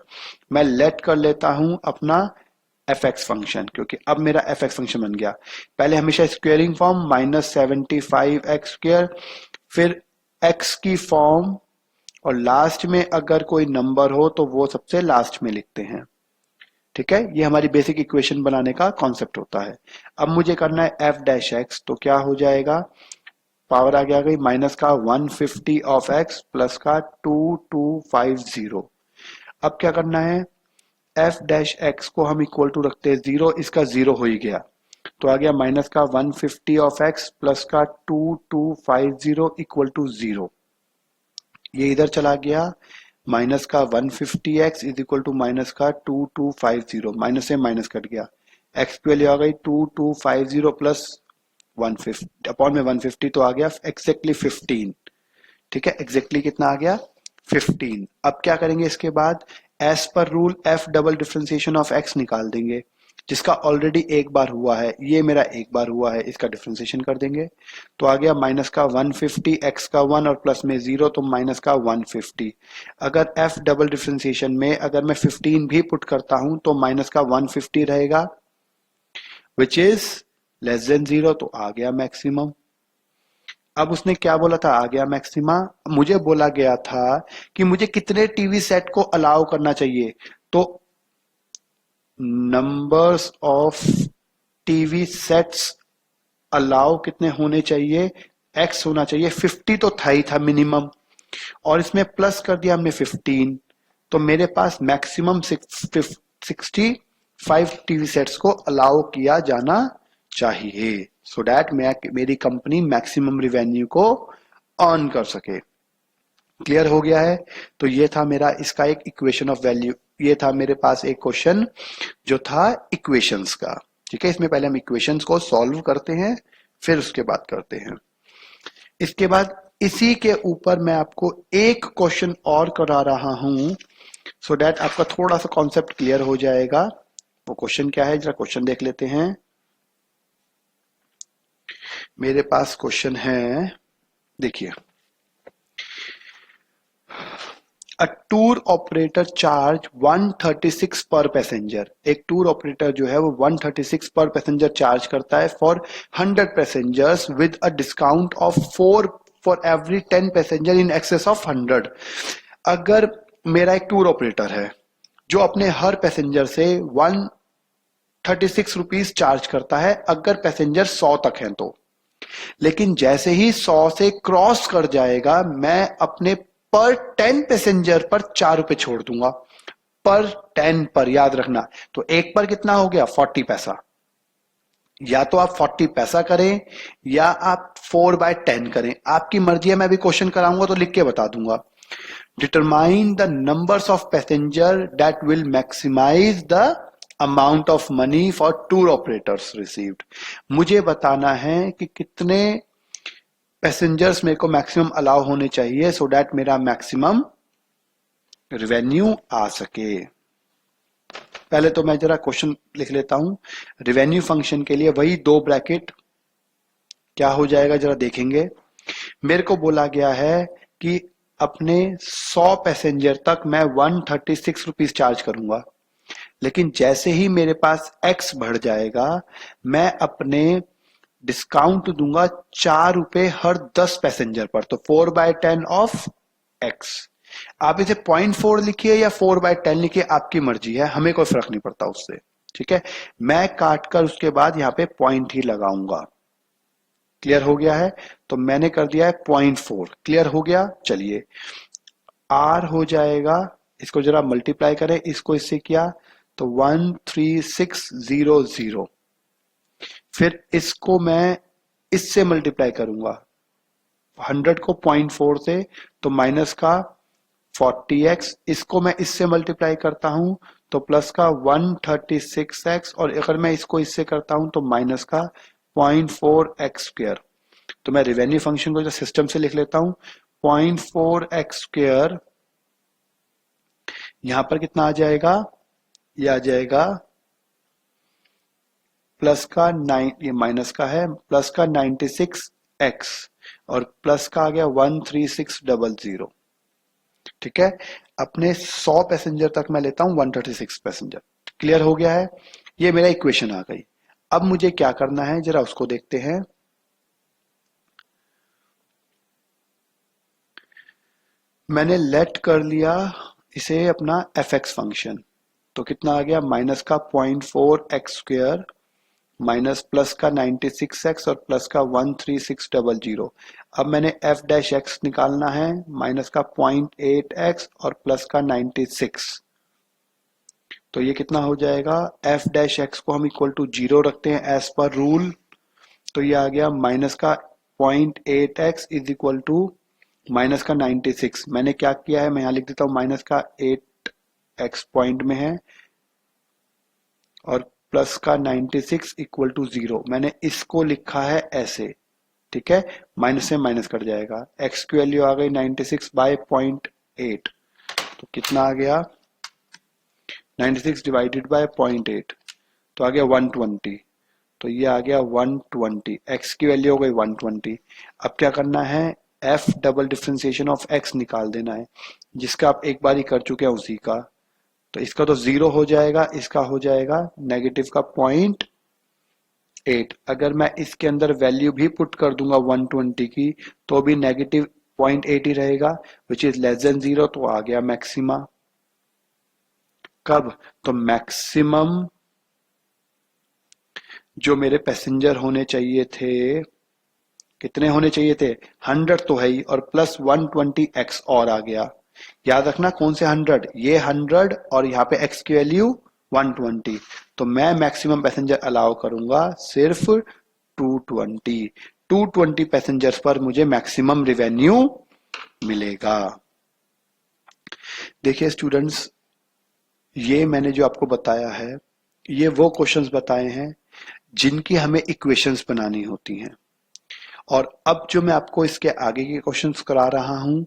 मैं लेट कर लेता हूं अपना fx फंक्शन, क्योंकि अब मेरा fx फंक्शन बन गया। पहले हमेशा squaring form minus 75x square, फिर x की फॉर्म, और लास्ट में अगर कोई नंबर हो तो वो सबसे लास्ट में लिखते हैं। ठीक है, ये हमारी बेसिक इक्वेशन बनाने का कॉन्सेप्ट होता है। अब मुझे करना है एफ डैश एक्स, तो क्या हो जाएगा, पावर आगे आ गई माइनस का 150 ऑफ एक्स प्लस का 2250। अब क्या करना है, एफ डैश एक्स को हम इक्वल टू रखते हैं 0, इसका 0 हो ही गया, तो आ गया माइनस का 150 ऑफ एक्स प्लस का 2250 इक्वल टू 0। ये इधर चला गया, माइनस का 150x is equal to minus का 2250, माइनस से माइनस कट गया, एक्स की वैल्यू आ गई 2250 प्लस 150 अपॉन में 150, तो आ गया एग्जैक्टली 15। ठीक है, एग्जैक्टली कितना आ गया 15। अब क्या करेंगे इसके बाद, एस पर rule F double differentiation of x निकाल देंगे, जिसका ऑलरेडी एक बार हुआ है, ये मेरा एक बार हुआ है, इसका डिफरेंशिएशन कर देंगे, तो आ गया माइनस का 150 एक्स का 1 और प्लस में 0, तो माइनस का 150। अगर एफ डबल डिफरेंशिएशन में अगर मैं 15 भी पुट करता हूं तो माइनस का 150 रहेगा, विच इज लेस देन 0, तो आ गया मैक्सिमम। अब उसने क्या बोला था, आ गया मैक्सिमा। मुझे बोला गया था कि मुझे कितने टीवी सेट को अलाउ करना चाहिए, तो numbers of TV sets allow कितने होने चाहिए, एक्स होना चाहिए। 50 तो था ही था मिनिमम, और इसमें प्लस कर दिया हमने 15, तो मेरे पास मैक्सिमम 65 टीवी सेट्स को अलाउ किया जाना चाहिए, सो दैट मेरी कंपनी मैक्सिमम रिवेन्यू को अर्न कर सके। क्लियर हो गया है? तो ये था मेरा इसका एक इक्वेशन ऑफ वैल्यू, ये था मेरे पास एक क्वेश्चन जो था इक्वेशंस का। ठीक है, इसमें पहले हम इक्वेशंस को सॉल्व करते हैं, फिर उसके बाद करते हैं। इसके बाद इसी के ऊपर मैं आपको एक क्वेश्चन और करा रहा हूं, सो दैट आपका थोड़ा सा कॉन्सेप्ट क्लियर हो जाएगा। वो क्वेश्चन क्या है, जरा क्वेश्चन देख लेते हैं। मेरे पास क्वेश्चन है, देखिए, अ टूर ऑपरेटर चार्ज 136 पर पैसेंजर। एक टूर ऑपरेटर जो है वो 136 पर पैसेंजर चार्ज करता है for 100 passengers with a discount of 4 for every 10 passenger in excess of 100। अगर मेरा एक टूर ऑपरेटर है जो अपने हर पैसेंजर से 136 रुपीज चार्ज करता है अगर पैसेंजर 100 तक हैं तो, लेकिन जैसे ही 100 से क्रॉस कर जाएगा मैं अपने पर 10 पैसेंजर पर 4 रुपए छोड़ दूंगा। पर 10 पर, याद रखना, तो एक पर कितना हो गया, 40 पैसा। या तो आप 40 पैसा करें या आप 4/10 करें, आपकी मर्जी है। मैं भी क्वेश्चन कराऊंगा तो लिख के बता दूंगा। Determine the numbers of passenger that will maximize the amount of money for tour operators received. मुझे बताना है कि कितने पैसेंजर्स मेरे को मैक्सिमम अलाउ होने चाहिए सो दैट मेरा मैक्सिमम रिवेन्यू आ सके। पहले तो मैं जरा क्वेश्चन लिख लेता हूं। रिवेन्यू फंक्शन के लिए वही 2 ब्रैकेट, क्या हो जाएगा जरा देखेंगे। मेरे को बोला गया है कि अपने 100 पैसेंजर तक मैं 136 रुपीज चार्ज करूंगा, लेकिन जैसे ही मेरे पास एक्स बढ़ जाएगा मैं अपने डिस्काउंट दूंगा 4 रुपए हर 10 पैसेंजर पर, तो 4/10 ऑफ एक्स। आप इसे 0.4 लिखिए या 4/10 लिखिए, आपकी मर्जी है, हमें कोई फर्क नहीं पड़ता उससे। ठीक है, मैं काट कर उसके बाद यहां पे पॉइंट ही लगाऊंगा। क्लियर हो गया है? तो मैंने कर दिया है 0.4। क्लियर हो गया? चलिए, आर हो जाएगा, इसको जरा मल्टीप्लाई करें, इसको इससे किया तो 13600। फिर इसको मैं इससे मल्टीप्लाई करूंगा, 100 को 0.4 से, तो माइनस का 40x, इसको मैं इससे मल्टीप्लाई करता हूं तो प्लस का 136x, और अगर मैं इसको इससे करता हूं तो माइनस का 0.4x²। तो मैं रिवेन्यू फंक्शन को जो सिस्टम से लिख लेता हूं, 0.4x², यहां पर कितना आ जाएगा, ये आ जाएगा प्लस का 9, ये माइनस का है, प्लस का 96x, और प्लस का आ गया 13600। ठीक है, अपने 100 पैसेंजर तक मैं लेता हूं 136 पैसेंजर। क्लियर हो गया है? ये मेरा इक्वेशन आ गई। अब मुझे क्या करना है जरा उसको देखते हैं। मैंने लेट कर लिया इसे अपना fx फंक्शन, तो कितना आ गया, माइनस का 0.4x² माइनस प्लस का 96x और प्लस का 13600। अब मैंने f' निकालना है, माइनस का 0.8x और प्लस का 96। तो ये कितना हो जाएगा, f' को हम इक्वल टू 0 रखते हैं एज पर रूल, तो ये आ गया माइनस का 0.8x is equal to minus का 96। मैंने क्या किया है, मैं यहां लिख देता हूं, माइनस का 8x पॉइंट में है और प्लस का 96 इक्वल टू 0। मैंने इसको लिखा है ऐसे। ठीक है, माइनस से माइनस कट जाएगा, x की वैल्यू आ गई 96/0.8, तो कितना आ गया, 96 डिवाइडेड बाय 0.8, तो आ गया 120। तो ये आ गया 120, x की वैल्यू हो गई 120। अब क्या करना है, f double differentiation of x निकाल देना है, जिसका आप एक बार ही कर चुके हैं उसी का। तो इसका तो 0 हो जाएगा, इसका हो जाएगा नेगेटिव का 0.8। अगर मैं इसके अंदर वैल्यू भी पुट कर दूंगा 120 की तो भी नेगेटिव 0.8 ही रहेगा, विच इज लेस देन 0, तो आ गया मैक्सिमा। कब, तो मैक्सिमम जो मेरे पैसेंजर होने चाहिए थे, कितने होने चाहिए थे, 100 तो है ही, और प्लस 120x और आ गया। याद रखना कौन से 100, ये 100 और यहाँ पे x की वैल्यू 120। तो मैं मैक्सिमम पैसेंजर अलाउ करूंगा सिर्फ 220। 220 पैसेंजर्स पर मुझे मैक्सिमम रिवेन्यू मिलेगा। देखिए स्टूडेंट्स, ये मैंने जो आपको बताया है, ये वो क्वेश्चंस बताए हैं जिनकी हमें इक्वेशंस बनानी होती हैं। और अब जो मैं आपको इसके आगे के क्वेश्चंस करा रहा हूं,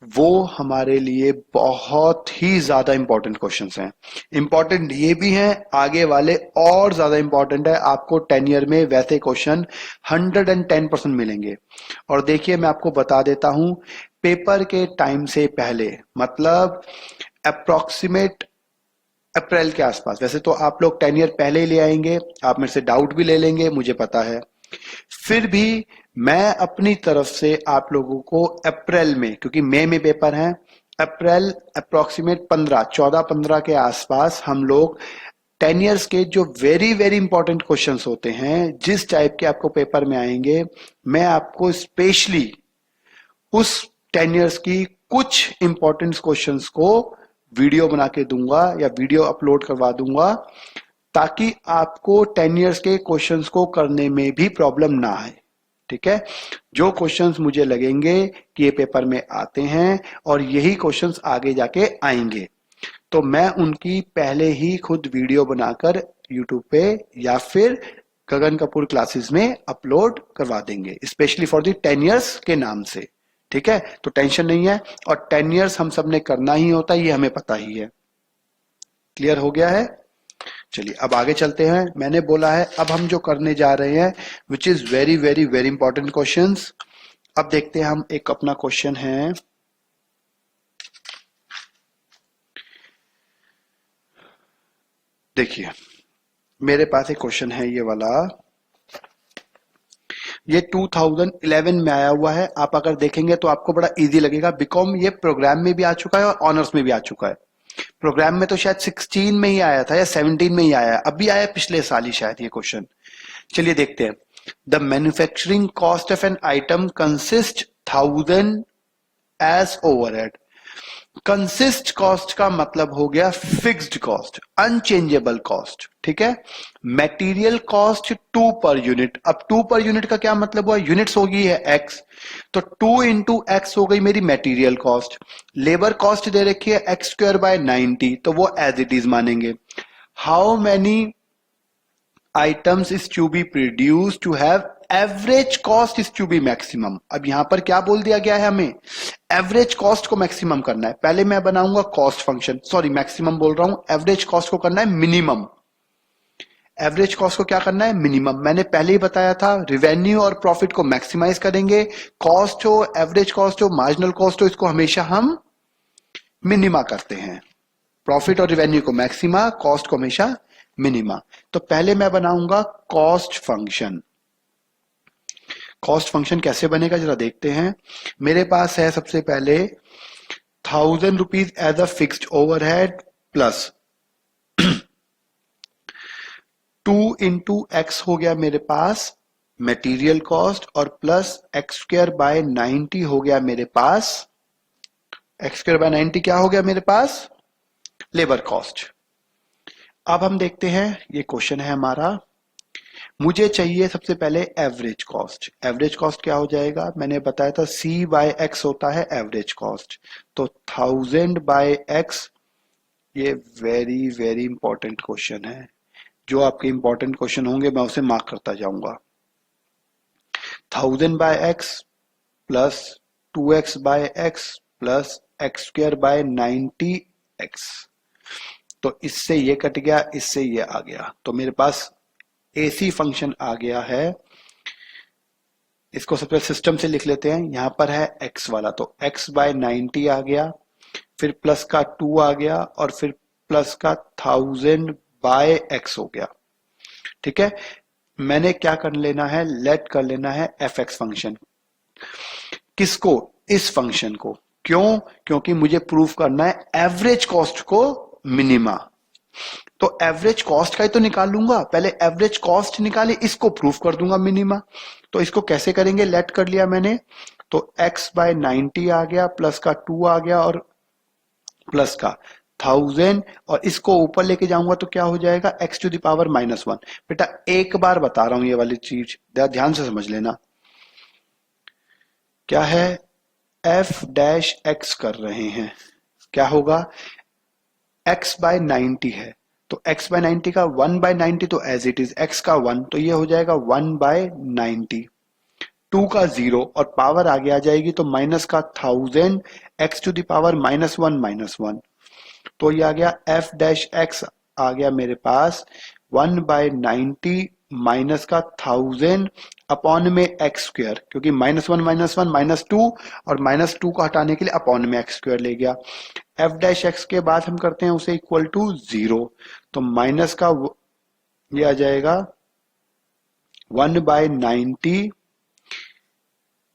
वो हमारे लिए बहुत ही ज्यादा इंपॉर्टेंट क्वेश्चंस हैं। इंपॉर्टेंट ये भी हैं, आगे वाले और ज्यादा इंपॉर्टेंट है। आपको 10 ईयर में वैसे क्वेश्चन 110% मिलेंगे। और देखिए मैं आपको बता देता हूं, पेपर के टाइम से पहले, मतलब अप्रोक्सीमेट अप्रैल के आसपास, वैसे तो आप लोग 10 ईयर पहले ही ले आएंगे, आप मेरे से डाउट भी ले लेंगे, मुझे पता है, फिर भी मैं अपनी तरफ से आप लोगों को अप्रैल में, क्योंकि मई में पेपर है, अप्रैल अप्रोक्सीमेट 14-15 के आसपास हम लोग 10 ईयर्स के जो वेरी वेरी इंपॉर्टेंट क्वेश्चंस होते हैं, जिस टाइप के आपको पेपर में आएंगे, मैं आपको स्पेशली उस 10 ईयर्स की कुछ इंपॉर्टेंट क्वेश्चंस को वीडियो बना के दूंगा या वीडियो अपलोड करवा दूंगा, ताकि आपको 10 ईयर्स के क्वेश्चंस को करने में भी प्रॉब्लम ना आए। ठीक है, जो क्वेश्चंस मुझे लगेंगे कि ये पेपर में आते हैं और यही क्वेश्चंस आगे जाके आएंगे, तो मैं उनकी पहले ही खुद वीडियो बनाकर यूट्यूब पे या फिर गगन कपूर क्लासेस में अपलोड करवा देंगे, स्पेशली फॉर द 10 ईयर्स के नाम से। ठीक है, तो टेंशन नहीं है, और 10 ईयर्स हम सबने करना ही होता है, ये हमें पता ही है। क्लियर हो गया है? चलिए अब आगे चलते हैं। मैंने बोला है अब हम जो करने जा रहे हैं, which is very very very important questions. अब देखते हैं हम, एक अपना क्वेश्चन है, देखिए मेरे पास एक क्वेश्चन है ये वाला, ये 2011 में आया हुआ है। आप अगर देखेंगे तो आपको बड़ा इजी लगेगा, बिकॉम ये प्रोग्राम में भी आ चुका है और ऑनर्स में भी आ चुका है। प्रोग्राम में तो शायद 16 में ही आया था या 17 में ही आया, अभी आया पिछले साल ही शायद ये क्वेश्चन। चलिए देखते हैं। The manufacturing cost of an item consist 1000 as overhead. Consist cost का मतलब हो गया फिक्स्ड कॉस्ट, अनचेंजेबल कॉस्ट। ठीक है, मटेरियल कॉस्ट 2 पर यूनिट। अब 2 पर यूनिट का क्या मतलब हुआ, यूनिट्स होगी है x, तो 2 इंटू एक्स हो गई मेरी मटेरियल कॉस्ट। लेबर कॉस्ट दे रखी है x²/90, तो वो एज इट इज मानेंगे। How many items is to be produce to have average cost is to be maximum. अब यहां पर क्या बोल दिया गया है, हमें एवरेज कॉस्ट को मैक्सिमम करना है। पहले मैं बनाऊंगा कॉस्ट फंक्शन, सॉरी मैक्सिमम बोल रहा हूं, एवरेज कॉस्ट को करना है मिनिमम। एवरेज कॉस्ट को क्या करना है, मिनिमम। मैंने पहले ही बताया था, रिवेन्यू और प्रॉफिट को मैक्सिमाइज करेंगे। कॉस्ट हो, एवरेज कॉस्ट हो, मार्जिनल कॉस्ट हो, इसको हमेशा हम मिनिमा करते हैं। प्रॉफिट और रिवेन्यू को मैक्सिमा, कॉस्ट को हमेशा मिनिमा। तो पहले मैं बनाऊंगा कॉस्ट फंक्शन। कॉस्ट फंक्शन कैसे बनेगा जरा देखते हैं। मेरे पास है सबसे पहले 1000 rupees as a fixed overhead plus 2 into x हो गया मेरे पास मटेरियल कॉस्ट, और प्लस x²/90 हो गया मेरे पास, x²/90 क्या हो गया मेरे पास, लेबर कॉस्ट। अब हम देखते हैं, ये क्वेश्चन है हमारा, मुझे चाहिए सबसे पहले एवरेज कॉस्ट। एवरेज कॉस्ट क्या हो जाएगा, मैंने बताया था C/X होता है एवरेज कॉस्ट, तो 1000/X। ये वेरी वेरी इंपॉर्टेंट क्वेश्चन है, जो आपके इंपॉर्टेंट क्वेश्चन होंगे मैं उसे मार्क करता जाऊंगा। 1000/X plus 2x/X plus x²/90x। तो इससे ये कट गया, इससे ये आ गया, तो मेरे पास AC फंक्शन आ गया है। इसको सबसे सिस्टम से लिख लेते हैं। यहां पर है x वाला, तो x/90 आ गया, फिर प्लस का 2 आ गया, और फिर प्लस का 1000/x हो गया। ठीक है, मैंने क्या कर लेना है, लेट कर लेना है fx फंक्शन। किसको, इस फंक्शन को। क्यों, क्योंकि मुझे प्रूफ करना है एवरेज कॉस्ट को मिनिमा। तो एवरेज कॉस्ट का ही तो निकाल लूंगा, पहले एवरेज कॉस्ट निकाले, इसको प्रूफ कर दूंगा मिनिमा। तो इसको कैसे करेंगे, लेट कर लिया मैंने, तो x बाय 90 आ गया, प्लस का 2 आ गया और प्लस का 1000, और इसको ऊपर लेके जाऊंगा तो क्या हो जाएगा, x टू द पावर -1। बेटा एक बार बता रहा हूं ये वाली चीज ध्यान से समझ लेना, क्या है, f डैश x कर रहे हैं, क्या होगा, x बाय 90 है, तो x बाय 90 का 1 बाय 90 तो एज इट इज x का 1, तो ये हो जाएगा 1 बाय 90, 2 का 0 और पावर आगे आ जाएगी तो माइनस का 1000, x टू द पावर -1, तो ये आ गया f डैश x आ गया मेरे पास 1 बाय 90 माइनस का 1000 अपॉन में x स्क्वायर, क्योंकि -1 -2 और -2 को हटाने के लिए अपॉन में x स्क्वायर ले गया। f डैश x के बाद हम करते हैं उसे इक्वल टू 0, तो माइनस का ये आ जाएगा 1 बाय 90,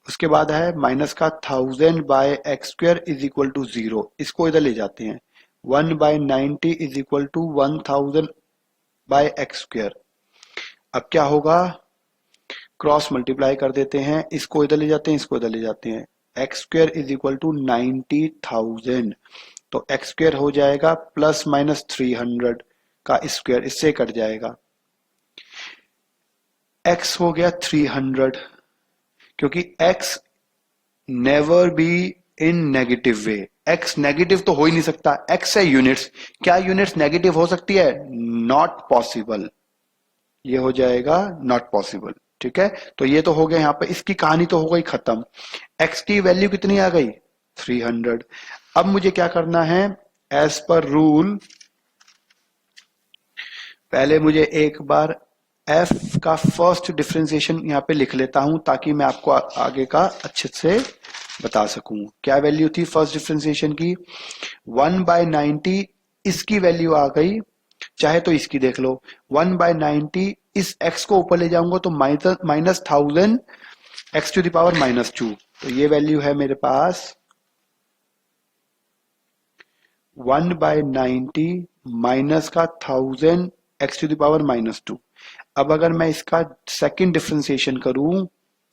उसके बाद है माइनस का 1000 by x square is equal to 0, इसको इधर ले जाते हैं, 1 by 90 is equal to 1000 by x square. अब क्या होगा, क्रॉस मल्टीप्लाई कर देते हैं, इसको इधर ले जाते हैं, इसको इधर ले जाते हैं, x square is equal to 90,000, तो x स्क्वायर हो जाएगा प्लस माइनस 300 का स्क्वायर, इससे कट जाएगा, x हो गया 300, क्योंकि x never be in negative way, x negative तो हो ही नहीं सकता, x है यूनिट्स, क्या यूनिट्स नेगेटिव हो सकती है, नॉट पॉसिबल, ये हो जाएगा नॉट पॉसिबल। ठीक है, तो ये तो हो गया, यहां पे इसकी कहानी तो हो गई खत्म, x की वैल्यू कितनी आ गई 300। अब मुझे क्या करना है, एज पर रूल पहले मुझे एक बार f का फर्स्ट डिफरेंशिएशन यहां पे लिख लेता हूं ताकि मैं आपको आगे का अच्छे से बता सकूं। क्या वैल्यू थी फर्स्ट डिफरेंशिएशन की, 1 बाय 90, इसकी वैल्यू आ गई, चाहे तो इसकी देख लो, 1 बाय 90, इस x को ऊपर ले जाऊंगा तो minus 1000 x to the power -2, तो ये वैल्यू है मेरे पास 1 बाय 90 माइनस का 1000 x टू द पावर -2। अब अगर मैं इसका सेकंड डिफरेंशिएशन करूं,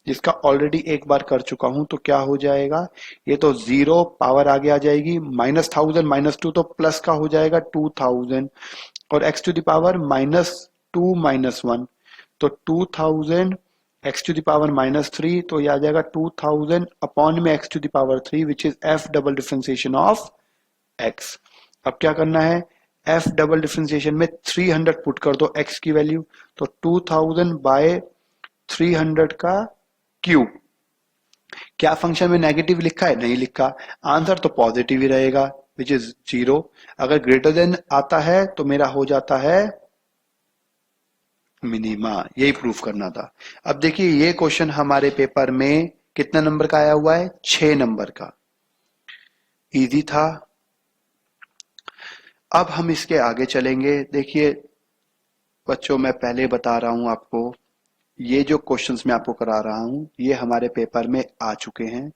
जिसका ऑलरेडी एक बार कर चुका हूं, तो क्या हो जाएगा, ये तो 0 पावर आगे आ जाएगी, -1000 -2 तो प्लस का हो जाएगा 2000 और x टू द पावर -2 -1, तो 2000 x टू द पावर -3, तो ये आ जाएगा 2000 अपॉन में x to the power 3 which is f double differentiation of x। अब क्या करना है, f डबल डिफरेंशिएशन में 300 पुट कर दो x की वैल्यू, तो 2000 बाय 300 का क्यूब, क्या फंक्शन में नेगेटिव लिखा है, नहीं लिखा, आंसर तो पॉजिटिव ही रहेगा विच इज 0। अगर ग्रेटर देन आता है तो मेरा हो जाता है मिनिमा, यही प्रूफ करना था। अब देखिए ये क्वेश्चन हमारे पेपर में कितना नंबर का आया हुआ है, 6 नंबर का, इजी था। अब हम इसके आगे चलेंगे। देखिए बच्चों, मैं पहले बता रहा हूं आपको, ये जो क्वेश्चंस मैं आपको करा रहा हूं ये हमारे पेपर में आ चुके हैं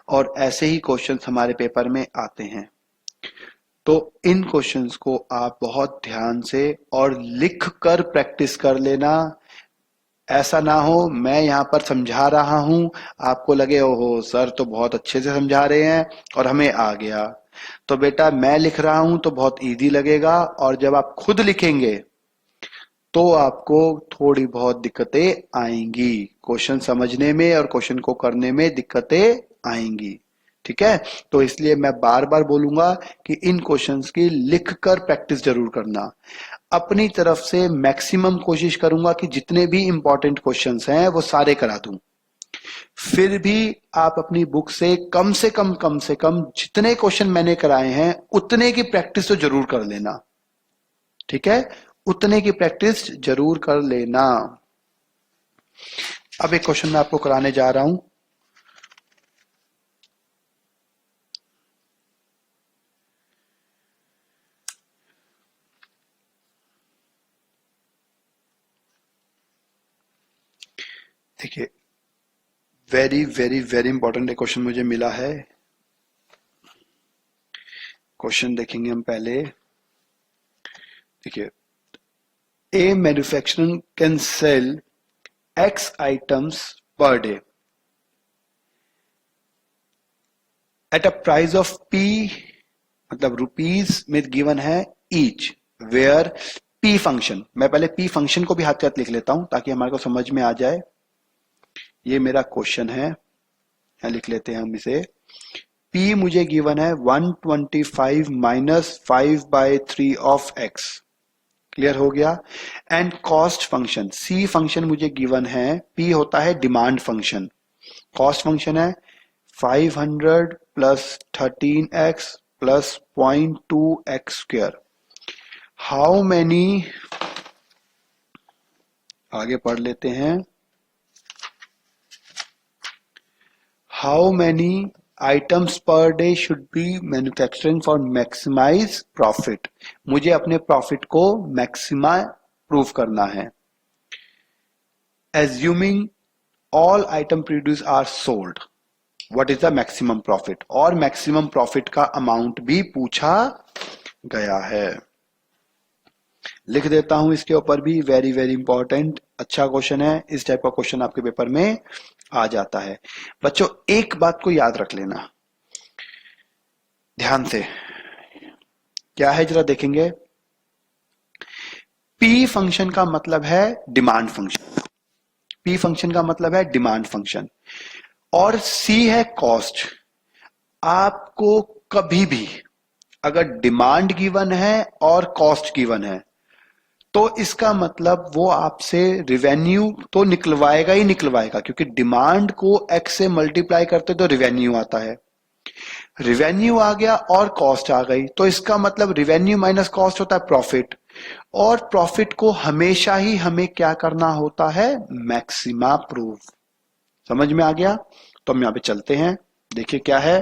और ऐसे ही क्वेश्चंस हमारे पेपर में आते हैं, तो इन क्वेश्चंस को आप बहुत ध्यान से और लिख कर प्रैक्टिस कर लेना। ऐसा ना हो मैं यहां पर समझा रहा हूं, आपको लगे ओहो सर तो बहुत अच्छे से समझा रहे हैं और हमें आ गया, तो बेटा मैं लिख रहा हूं तो बहुत इजी लगेगा, और जब आप खुद लिखेंगे तो आपको थोड़ी बहुत दिक्कतें आएंगी, क्वेश्चन समझने में और क्वेश्चन को करने में दिक्कतें आएंगी। ठीक है, तो इसलिए मैं बार बार बोलूंगा कि इन क्वेश्चंस की लिखकर प्रैक्टिस जरूर करना। अपनी तरफ से मैक्सिमम कोशिश करूंगा कि जितने भी इंपॉर्टेंट क्वेश्चंस हैं वो सारे करा दूं, फिर भी आप अपनी बुक से कम से कम जितने क्वेश्चन मैंने कराए हैं उतने की प्रैक्टिस तो जरूर कर लेना। ठीक है, उतने की प्रैक्टिस जरूर कर लेना। अब एक क्वेश्चन मैं आपको कराने जा रहा हूं, देखिए very very very important question मुझे मिला है। क्वेश्चन देखेंगे हम पहले, देखिए, a manufacturer can sell x items per day at a price of p, मतलब रुपीज में गिवन है ईच, वेयर पी फंक्शन, मैं पहले पी फंक्शन को भी हाथ के हाथ लिख लेता हूं ताकि हमारे को समझ में आ जाए। ये मेरा क्वेश्चन है, यहां लिख लेते हैं हम इसे। पी मुझे गिवन है 125 माइनस 5/3 ऑफ एक्स, क्लियर हो गया। And cost function C function मुझे गिवन है, पी होता है डिमांड फंक्शन, कॉस्ट फंक्शन है 500 plus 13x plus 0.2x square. How many, आगे पढ़ लेते हैं, how many items per day should be manufacturing for maximize profit, मुझे अपने प्रॉफिट को मैक्सिमा प्रूव करना है। Assuming all item produce are sold, what is the maximum profit, और मैक्सिमम प्रॉफिट का अमाउंट भी पूछा गया है। लिख देता हूं इसके ऊपर भी, वेरी वेरी इंपॉर्टेंट, अच्छा क्वेश्चन है, इस टाइप का क्वेश्चन आपके पेपर में आ जाता है। बच्चों एक बात को याद रख लेना ध्यान से, क्या है जरा देखेंगे। पी फंक्शन का मतलब है डिमांड फंक्शन, पी फंक्शन का मतलब है डिमांड फंक्शन, और सी है कॉस्ट। आपको कभी भी अगर डिमांड गिवन है और कॉस्ट गिवन है तो इसका मतलब वो आपसे रिवेन्यू तो निकलवाएगा ही निकलवाएगा, क्योंकि डिमांड को एक्स से मल्टीप्लाई करते तो रिवेन्यू आता है, रिवेन्यू आ गया और कॉस्ट आ गई, तो इसका मतलब रिवेन्यू माइनस कॉस्ट होता है प्रॉफिट, और प्रॉफिट को हमेशा ही हमें क्या करना होता है, मैक्सिमा प्रूफ। समझ में आ गया? तो हम यहां पे चलते हैं, देखिए क्या है।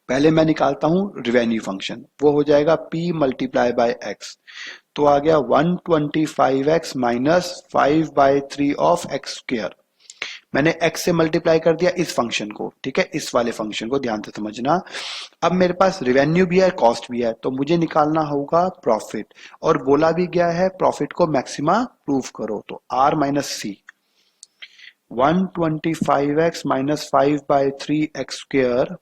पहले मैं निकालता हूं रिवेन्यू फंक्शन, वो हो जाएगा p मल्टीप्लाई बाय एक्स, तो आ गया 125x minus 5/3 of x square. मैंने x से मल्टीप्लाई कर दिया इस फंक्शन को, ठीक है, इस वाले फंक्शन को ध्यान से समझना। अब मेरे पास रिवेन्यू भी है कॉस्ट भी है, तो मुझे निकालना होगा प्रॉफिट, और बोला भी गया है प्रॉफिट को मैक्सिमा प्रूफ करो, तो r माइनस सी 125x minus 5/3 x square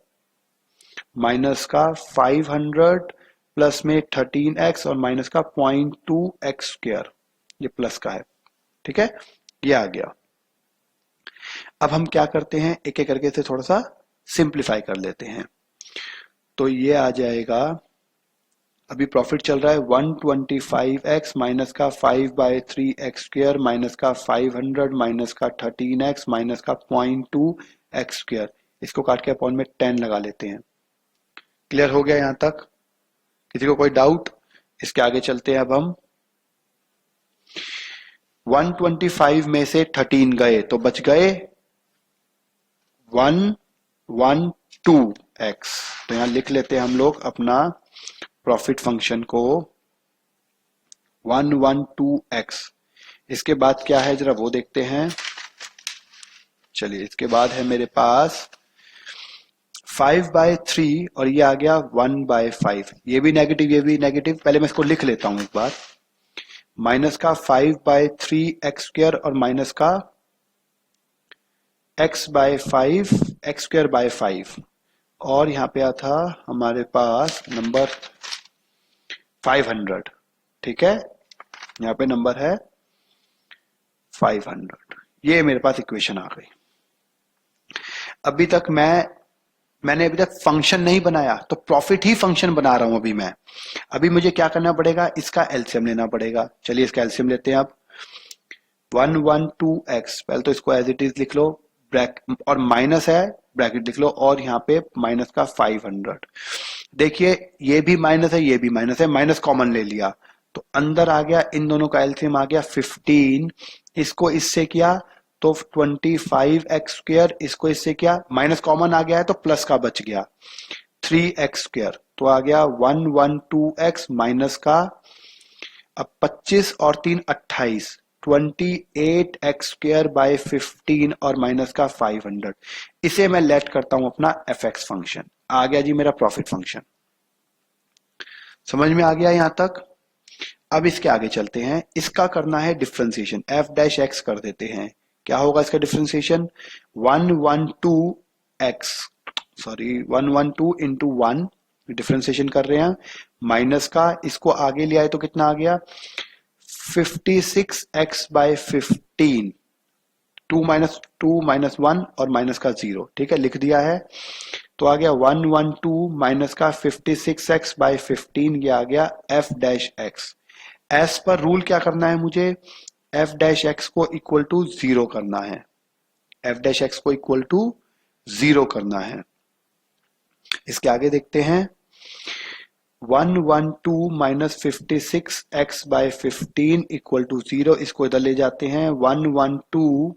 minus का 500 प्लस में 13x और माइनस का 0.2x स्क्वायर, ये प्लस का है, ठीक है, ये आ गया। अब हम क्या करते हैं, एक एक करके इसे थोड़ा सा सिंप्लीफाई कर लेते हैं, तो ये आ जाएगा, अभी प्रॉफिट चल रहा है 125x माइनस का 5/3 एक्स स्क्वायर माइनस का 500 माइनस का 13x माइनस का 0.2x स्क्वायर, इसको काट के अपॉन में 10 लगा लेते हैं। क्लियर हो गया यहां तक? किसी को कोई डाउट? इसके आगे चलते हैं अब हम। 125 में से 13 गए तो बच गए 112x, तो यहां लिख लेते हैं हम लोग अपना प्रॉफिट फंक्शन को 112x। इसके बाद क्या है जरा वो देखते हैं। चलिए इसके बाद है मेरे पास 5/3 और ये आ गया 1/5, ये भी नेगेटिव ये भी नेगेटिव, पहले मैं इसको लिख लेता हूं एक बार, माइनस का 5/3 एक्स स्क्वायर और माइनस का x/5 एक्स स्क्वायर बाय 5, और यहां पे था हमारे पास नंबर 500, ठीक है, यहां पे नंबर है 500, ये मेरे पास इक्वेशन आ गई। अभी तक मैंने अभी तक फंक्शन नहीं बनाया, तो प्रॉफिट ही फंक्शन बना रहा हूं अभी मैं। अभी मुझे क्या करना पड़ेगा, इसका एलसीएम लेना पड़ेगा। चलिए इसका एलसीएम लेते हैं अब। 112x, पहले तो इसको एज इट इज लिख लो, ब्रैकेट और माइनस है ब्रैकेट लिख लो, और यहाँ पे माइनस का 500। देखिए ये भी माइनस है ये भी माइनस है, माइनस कॉमन ले लिया तो अंदर आ गया, इन दोनों का एलसीएम आ गया 15, इसको इससे किया तो 25x स्क्वायर, इसको इससे किया माइनस कॉमन आ गया है तो प्लस का बच गया 3x स्क्वायर, तो आ गया 112x माइनस का, अब 25 और 3 28, 28x स्क्वायर बाय 15 और माइनस का 500। इसे मैं लेट करता हूं अपना fx फंक्शन, आ गया जी मेरा प्रॉफिट फंक्शन। समझ में आ गया यहां तक? अब इसके आगे चलते हैं, इसका करना है डिफरेंशिएशन, एफ डैश एक्स कर देते हैं। क्या होगा इसका differentiation, 112x, sorry 112 into 1, differentiation कर रहे हैं, माइनस का इसको आगे लिया है तो कितना आ गया 56x/15, 2 - 1 और माइनस का 0, ठीक है, लिख दिया है। तो आ गया 112 माइनस का 56x/15, ये आ गया f डैश एक्स। एस पर रूल क्या करना है मुझे, f डैश एक्स को इक्वल टू 0 करना है, f डैश एक्स को इक्वल टू 0 करना है। इसके आगे देखते हैं, 112 माइनस 56x/15 इक्वल टू 0, इसको इधर ले जाते हैं, 112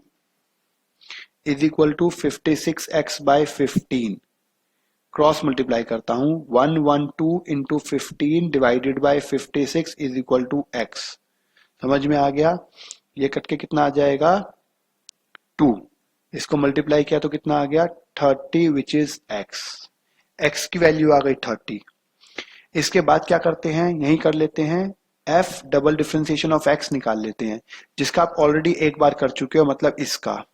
is equal to 56x/15, cross multiply करता हूं, 112 into 15 divided by 56 is equal to x। समझ में आ गया, ये कट के कितना आ जाएगा 2, इसको मल्टीप्लाई किया तो कितना आ गया 30 विच इज x की वैल्यू आ गई 30। इसके बाद क्या करते हैं, यही कर लेते हैं, f double differentiation of x निकाल लेते हैं, जिसका आप ऑलरेडी एक बार कर चुके हो, मतलब इसका,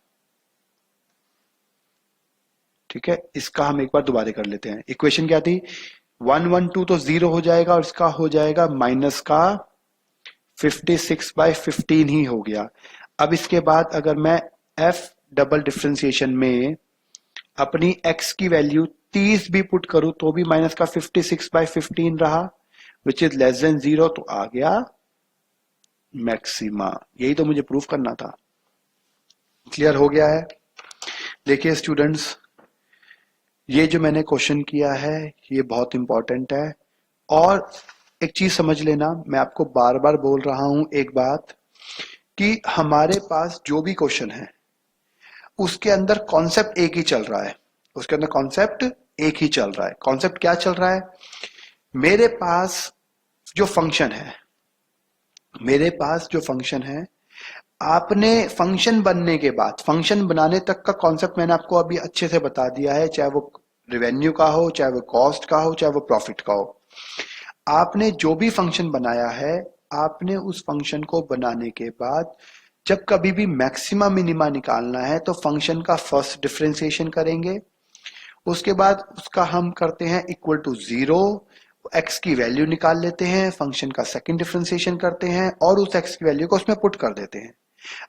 ठीक है, इसका हम एक बार दोबारा कर लेते हैं। इक्वेशन क्या थी, 112 तो 0 हो जाएगा और इसका हो जाएगा माइनस का 56/15 ही हो गया। अब इसके बाद अगर मैं f डबल डिफरेंशिएशन में अपनी x की वैल्यू 30 भी पुट करूं तो भी माइनस का 56/15 रहा, विच इज लेस देन 0, तो आ गया मैक्सिमा। यही तो मुझे प्रूफ करना था। क्लियर हो गया है। देखिए स्टूडेंट्स, ये जो मैंने क्वेश्चन किया है ये बहुत इंपॉर्टेंट है, और एक चीज समझ लेना, मैं आपको बार बार बोल रहा हूं एक बात, कि हमारे पास जो भी क्वेश्चन है उसके अंदर कॉन्सेप्ट एक ही चल रहा है, उसके अंदर कॉन्सेप्ट एक ही चल रहा है। कॉन्सेप्ट क्या चल रहा है, मेरे पास जो फंक्शन है, मेरे पास जो फंक्शन है, आपने फंक्शन बनने के बाद, फंक्शन बनाने तक का कॉन्सेप्ट मैंने आपको अभी अच्छे से बता दिया है, चाहे वो रेवेन्यू का हो, चाहे वो कॉस्ट का हो, चाहे वो प्रॉफिट का हो। आपने जो भी फंक्शन बनाया है, आपने उस फंक्शन को बनाने के बाद जब कभी भी मैक्सिमा मिनिमा निकालना है तो फंक्शन का फर्स्ट डिफरेंशिएशन करेंगे, उसके बाद उसका हम करते हैं इक्वल टू 0, x की वैल्यू निकाल लेते हैं, फंक्शन का सेकंड डिफरेंशिएशन करते हैं और उस x की वैल्यू को उसमें पुट कर देते हैं।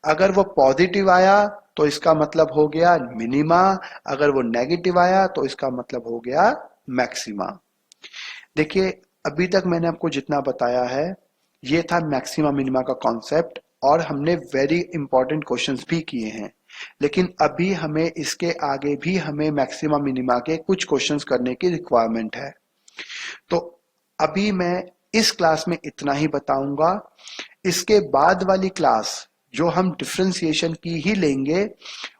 अगर वो पॉजिटिव आया तो इसका मतलब हो गया मिनिमा, अगर वो नेगेटिव आया तो इसका मतलब हो गया मैक्सिमा। देखिए अभी तक मैंने आपको जितना बताया है ये था मैक्सिमा मिनिमा का कॉन्सेप्ट, और हमने वेरी इंपॉर्टेंट क्वेश्चंस भी किए हैं, लेकिन अभी हमें इसके आगे भी हमें मैक्सिमा मिनिमा के कुछ क्वेश्चंस करने की रिक्वायरमेंट है। तो अभी मैं इस क्लास में इतना ही बताऊंगा। इसके बाद वाली क्लास जो हम डिफरेंशिएशन की ही लेंगे,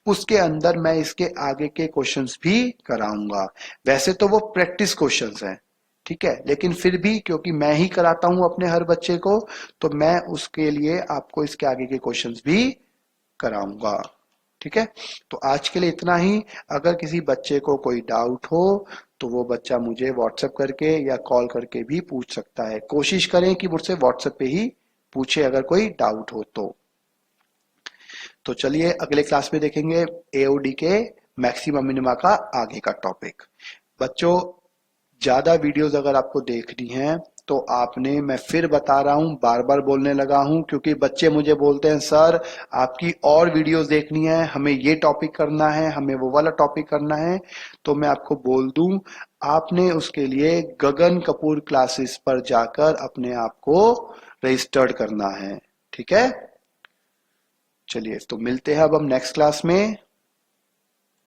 उसके अंदर मैं इसके आगे के क्वेश्चंस भी कराऊंगा। वैसे तो वो प्रैक्टिस क्वेश्चंस हैं, ठीक है, लेकिन फिर भी क्योंकि मैं ही कराता हूं अपने हर बच्चे को, तो मैं उसके लिए आपको इसके आगे के क्वेश्चंस भी कराऊंगा। ठीक है, तो आज के लिए इतना ही। अगर किसी बच्चे को कोई डाउट हो तो वो बच्चा मुझे व्हाट्सएप करके या कॉल करके भी पूछ सकता है। कोशिश करें कि मुझसे व्हाट्सएप पे ही पूछे अगर कोई डाउट हो तो चलिए अगले क्लास में देखेंगे एओडी के मैक्सिमम मिनिमा का आगे का टॉपिक। बच्चों ज्यादा वीडियोस अगर आपको देखनी है तो आपने, मैं फिर बता रहा हूं, बार बार बोलने लगा हूं, क्योंकि बच्चे मुझे बोलते हैं सर आपकी और वीडियोस देखनी है, हमें ये टॉपिक करना है, हमें वो वाला टॉपिक करना है। तो मैं आपको बोल दूं, आपने उसके लिए गगन कपूर क्लासेस पर जाकर अपने आप को रजिस्टर्ड करना है। ठीक है, चलिए तो मिलते हैं अब हम नेक्स्ट क्लास में।